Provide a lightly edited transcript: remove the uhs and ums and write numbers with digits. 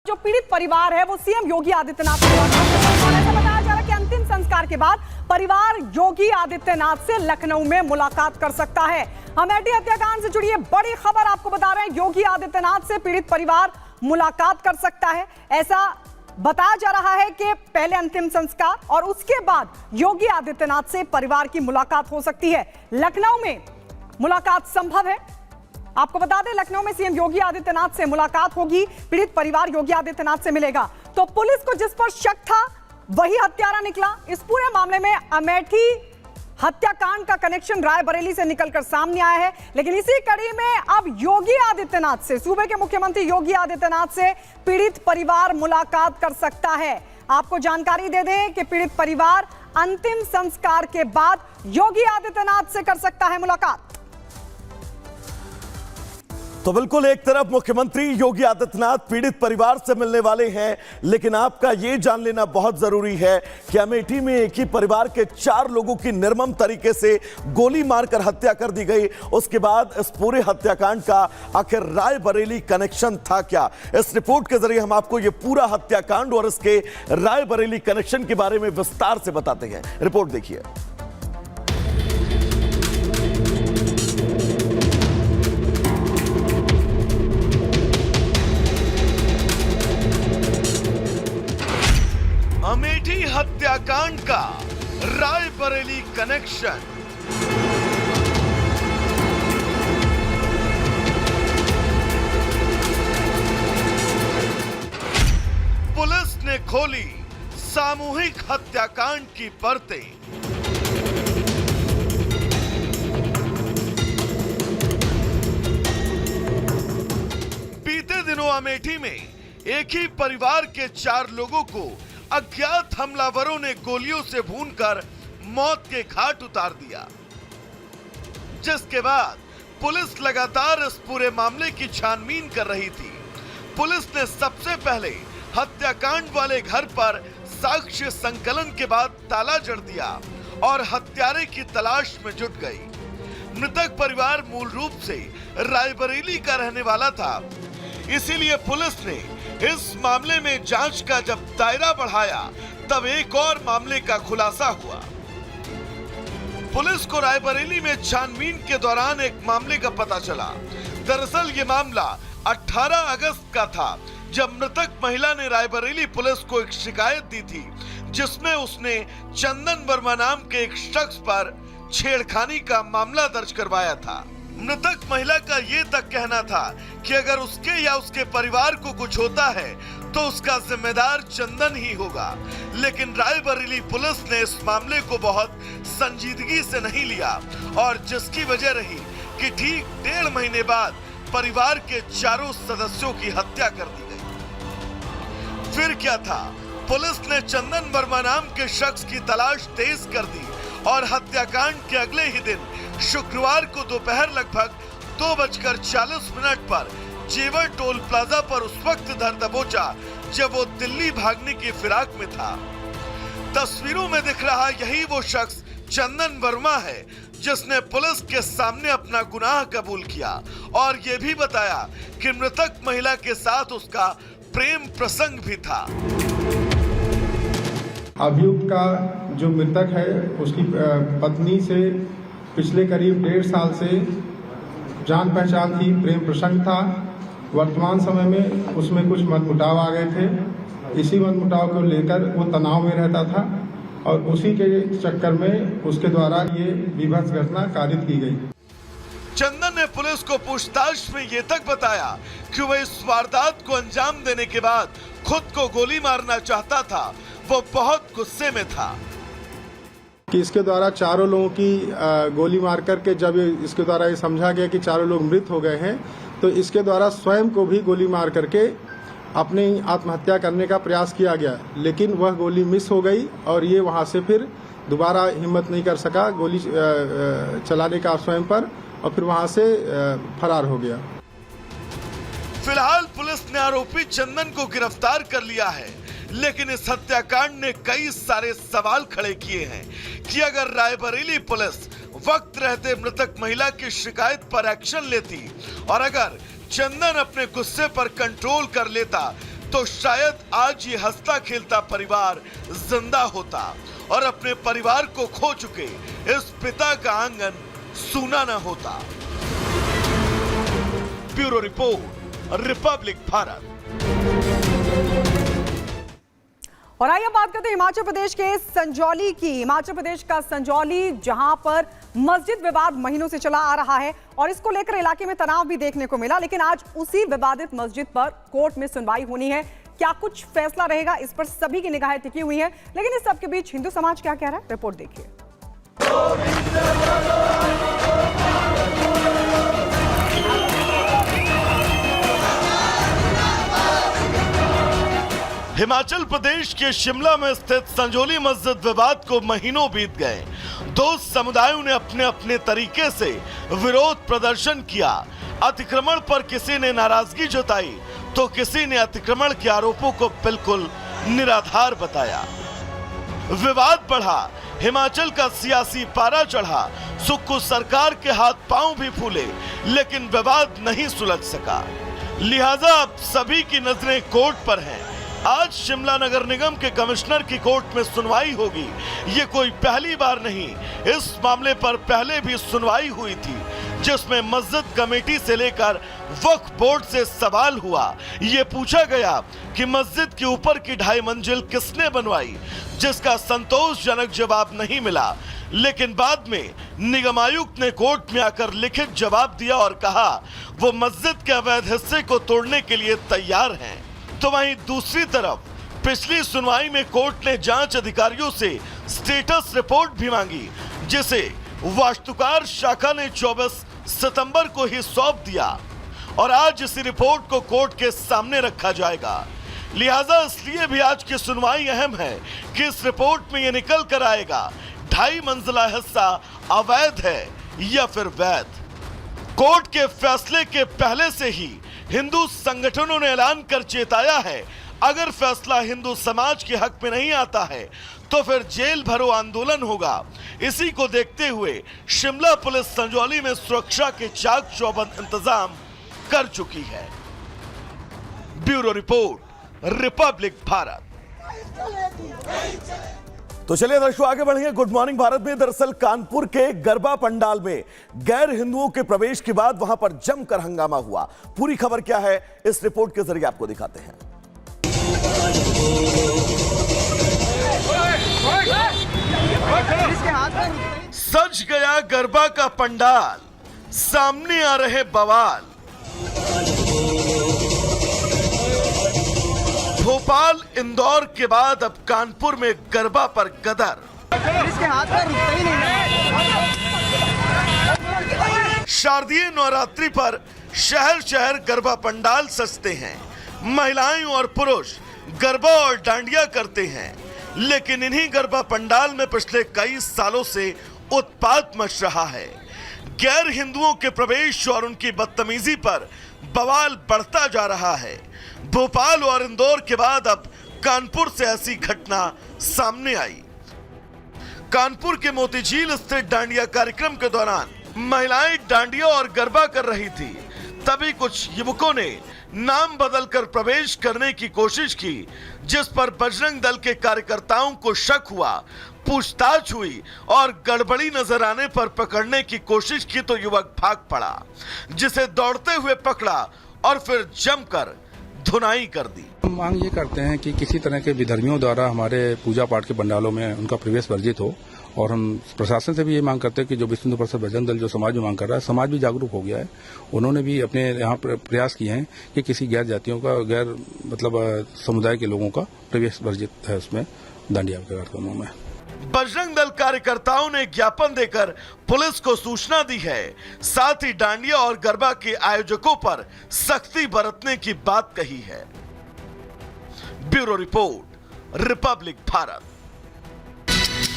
जो पीड़ित परिवार है वो सीएम योगी आदित्यनाथ से ऐसा बताया जा रहा है कि अंतिम संस्कार के बाद परिवार योगी आदित्यनाथ से लखनऊ में मुलाकात कर सकता है। अमेठी हत्याकांड से जुड़ी बड़ी खबर आपको बता रहे हैं, योगी आदित्यनाथ से पीड़ित परिवार मुलाकात कर सकता है। ऐसा बताया जा रहा है कि पहले अंतिम संस्कार और उसके बाद योगी आदित्यनाथ से परिवार की मुलाकात हो सकती है। लखनऊ में मुलाकात संभव है। आपको बता दें, लखनऊ में सीएम योगी आदित्यनाथ से मुलाकात होगी, पीड़ित परिवार योगी आदित्यनाथ से मिलेगा। तो पुलिस को जिस पर शक था वही हत्यारा निकला। इस पूरे मामले में अमेठी हत्याकांड का कनेक्शन रायबरेली से निकलकर सामने आया है। लेकिन इसी कड़ी में अब योगी आदित्यनाथ से, सूबे के मुख्यमंत्री योगी आदित्यनाथ से पीड़ित परिवार मुलाकात कर सकता है। आपको जानकारी दे दें कि पीड़ित परिवार अंतिम संस्कार के बाद योगी आदित्यनाथ से कर सकता है मुलाकात। तो बिल्कुल एक तरफ मुख्यमंत्री योगी आदित्यनाथ पीड़ित परिवार से मिलने वाले हैं, लेकिन आपका यह जान लेना बहुत जरूरी है कि अमेठी में एक ही परिवार के 4 लोगों की निर्मम तरीके से गोली मारकर हत्या कर दी गई। उसके बाद इस पूरे हत्याकांड का आखिर रायबरेली कनेक्शन था क्या? इस रिपोर्ट के जरिए हम आपको यह पूरा हत्याकांड और इसके रायबरेली कनेक्शन के बारे में विस्तार से बताते हैं। रिपोर्ट देखिए। अमेठी हत्याकांड का रायबरेली कनेक्शन। पुलिस ने खोली सामूहिक हत्याकांड की परतें। बीते दिनों अमेठी में एक ही परिवार के 4 लोगों को अज्ञात हमलावरों ने गोलियों से भूनकर मौत के घाट उतार दिया, जिसके बाद पुलिस लगातार इस पूरे मामले की छानबीन कर रही थी। पुलिस ने सबसे पहले हत्याकांड वाले घर पर साक्ष्य संकलन के बाद ताला जड़ दिया और हत्यारे की तलाश में जुट गई। मृतक परिवार मूल रूप से रायबरेली का रहने वाला था, इसीलिए पुलिस ने इस मामले में जांच का जब दायरा बढ़ाया तब एक और मामले का खुलासा हुआ। पुलिस को रायबरेली में छानबीन के दौरान एक मामले का पता चला। दरअसल ये मामला 18 अगस्त का था, जब मृतक महिला ने रायबरेली पुलिस को एक शिकायत दी थी, जिसमें उसने चंदन वर्मा नाम के एक शख्स पर छेड़खानी का मामला दर्ज करवाया था। मृतक महिला का ये तक कहना था कि अगर उसके या उसके परिवार को कुछ होता है तो उसका जिम्मेदार चंदन ही होगा। लेकिन रायबरेली पुलिस ने इस मामले को बहुत संजीदगी से नहीं लिया और जिसकी वजह रही कि ठीक 1.5 महीने बाद परिवार के 4 सदस्यों की हत्या कर दी गई। फिर क्या था, पुलिस ने चंदन वर्मा नाम के शख्स की तलाश तेज कर दी और हत्याकांड के अगले ही दिन शुक्रवार को दोपहर लगभग 2:40 पर जेवर टोल प्लाजा पर उस वक्त धर दबोचा जब वो दिल्ली भागने की फिराक में था। तस्वीरों में दिख रहा यही वो शख्स चंदन वर्मा है, जिसने पुलिस के सामने अपना गुनाह कबूल किया और ये भी बताया कि मृतक महिला के साथ उसका प्रेम प्रसंग भी था। अभियुक्त का जो मृतक है उसकी पत्नी से पिछले करीब 1.5 साल से जान पहचान थी, प्रेम प्रसंग था। वर्तमान समय में उसमें कुछ मनमुटाव आ गए थे। इसी मनमुटाव को लेकर वो तनाव में रहता था और उसी के चक्कर में उसके द्वारा ये विभत्स घटना कारित की गई। चंदन ने पुलिस को पूछताछ में ये तक बताया कि वह इस वारदात को अंजाम देने के बाद खुद को गोली मारना चाहता था। वो बहुत गुस्से में था कि इसके द्वारा 4 लोगों की गोली मार करके जब इसके द्वारा ये समझा गया कि 4 लोग मृत हो गए हैं, तो इसके द्वारा स्वयं को भी गोली मार करके अपनी आत्महत्या करने का प्रयास किया गया, लेकिन वह गोली मिस हो गई और ये वहां से फिर दोबारा हिम्मत नहीं कर सका गोली चलाने का स्वयं पर, और फिर वहां से फरार हो गया। फिलहाल पुलिस ने आरोपी चंदन को गिरफ्तार कर लिया है, लेकिन इस हत्याकांड ने कई सारे सवाल खड़े किए हैं कि अगर रायबरेली पुलिस वक्त रहते मृतक महिला की शिकायत पर एक्शन लेती और अगर चंदन अपने गुस्से पर कंट्रोल कर लेता तो शायद आज ये हंसता खेलता परिवार जिंदा होता और अपने परिवार को खो चुके इस पिता का आंगन सूना न होता। Bureau report, Republic Bharat. और आइए बात करते हैं हिमाचल प्रदेश के संजौली की। हिमाचल प्रदेश का संजौली, जहां पर मस्जिद विवाद महीनों से चला आ रहा है और इसको लेकर इलाके में तनाव भी देखने को मिला, लेकिन आज उसी विवादित मस्जिद पर कोर्ट में सुनवाई होनी है। क्या कुछ फैसला रहेगा, इस पर सभी की निगाहें टिकी हुई हैं। लेकिन इस सब के बीच हिंदू समाज क्या कह रहा है, रिपोर्ट देखिए। हिमाचल प्रदेश के शिमला में स्थित संजौली मस्जिद विवाद को महीनों बीत गए। दो समुदायों ने अपने अपने तरीके से विरोध प्रदर्शन किया। अतिक्रमण पर किसी ने नाराजगी जताई तो किसी ने अतिक्रमण के आरोपों को बिल्कुल निराधार बताया। विवाद बढ़ा, हिमाचल का सियासी पारा चढ़ा, सुक्खू सरकार के हाथ पांव भी फूले, लेकिन विवाद नहीं सुलझ सका। लिहाजा अब सभी की नजरें कोर्ट पर हैं। आज शिमला नगर निगम के कमिश्नर की कोर्ट में सुनवाई होगी। ये कोई पहली बार नहीं, इस मामले पर पहले भी सुनवाई हुई थी, जिसमें मस्जिद कमेटी से लेकर वक्फ बोर्ड से सवाल हुआ। ये पूछा गया कि मस्जिद के ऊपर की 2.5 मंजिल किसने बनवाई, जिसका संतोषजनक जवाब नहीं मिला। लेकिन बाद में निगम आयुक्त ने कोर्ट में आकर लिखित जवाब दिया और कहा वो मस्जिद के अवैध हिस्से को तोड़ने के लिए तैयार हैं। तो वहीं दूसरी तरफ पिछली सुनवाई में कोर्ट ने जांच अधिकारियों से स्टेटस रिपोर्ट भी मांगी, जिसे वास्तुकार शाखा ने 24 सितंबर को ही सौंप दिया और आज इसी रिपोर्ट को कोर्ट के सामने रखा जाएगा। लिहाजा इसलिए भी आज की सुनवाई अहम है कि इस रिपोर्ट में यह निकल कर आएगा 2.5 मंजिला हिस्सा अवैध है या फिर वैध। कोर्ट के फैसले के पहले से ही हिंदू संगठनों ने ऐलान कर चेताया है, अगर फैसला हिंदू समाज के हक में नहीं आता है तो फिर जेल भरो आंदोलन होगा। इसी को देखते हुए शिमला पुलिस संजौली में सुरक्षा के चाक चौबंद इंतजाम कर चुकी है। Bureau report, Republic Bharat. तो चलिए दर्शकों आगे बढ़ेंगे। गुड मॉर्निंग भारत में दरअसल कानपुर के गरबा पंडाल में गैर हिंदुओं के प्रवेश के बाद वहां पर जमकर हंगामा हुआ। पूरी खबर क्या है, इस रिपोर्ट के जरिए आपको दिखाते हैं। सज गया गरबा का पंडाल, सामने आ रहे बवाल। भोपाल, इंदौर के बाद अब कानपुर में गरबा पर गदर। इसके हाथ में रुकता ही नहीं। शारदीय नवरात्रि पर शहर शहर गरबा पंडाल सजते हैं। महिलाएं और पुरुष गरबा और डांडिया करते हैं, लेकिन इन्हीं गरबा पंडाल में पिछले कई सालों से उत्पात मच रहा है। गैर हिंदुओं के प्रवेश और उनकी बदतमीजी पर बवाल बढ़ता जा रहा है। भोपाल और इंदौर के बाद अब कानपुर से ऐसी घटना सामने आई। कानपुर के मोतीझील स्थित डांडिया कार्यक्रम के दौरान महिलाएं डांडिया और गरबा कर रही थी, तभी कुछ युवकों ने नाम बदलकर प्रवेश करने की कोशिश की, जिस पर बजरंग दल के कार्यकर्ताओं को शक हुआ। पूछताछ हुई और गड़बड़ी नजर आने पर पकड़ने की कोशिश की तो युवक भाग पड़ा, जिसे दौड़ते हुए पकड़ा और फिर जमकर धुनाई कर दी। हम मांग ये करते हैं कि किसी तरह के विधर्मियों द्वारा हमारे पूजा पाठ के पंडालों में उनका प्रवेश वर्जित हो, और हम प्रशासन से भी ये मांग करते हैं कि जो विश्व हिंदू परिषद बजरंग दल जो समाज में मांग कर रहा है, समाज भी जागरूक हो गया है। उन्होंने भी अपने यहाँ प्रयास किए हैं कि किसी गैर जातियों का, गैर समुदाय के लोगों का प्रवेश वर्जित है उसमें डांडिया के कार्यक्रमों में। बजरंग दल कार्यकर्ताओं ने ज्ञापन देकर पुलिस को सूचना दी है। साथ ही डांडिया और गरबा के आयोजकों पर सख्ती बरतने की बात कही है। Bureau report, Republic Bharat.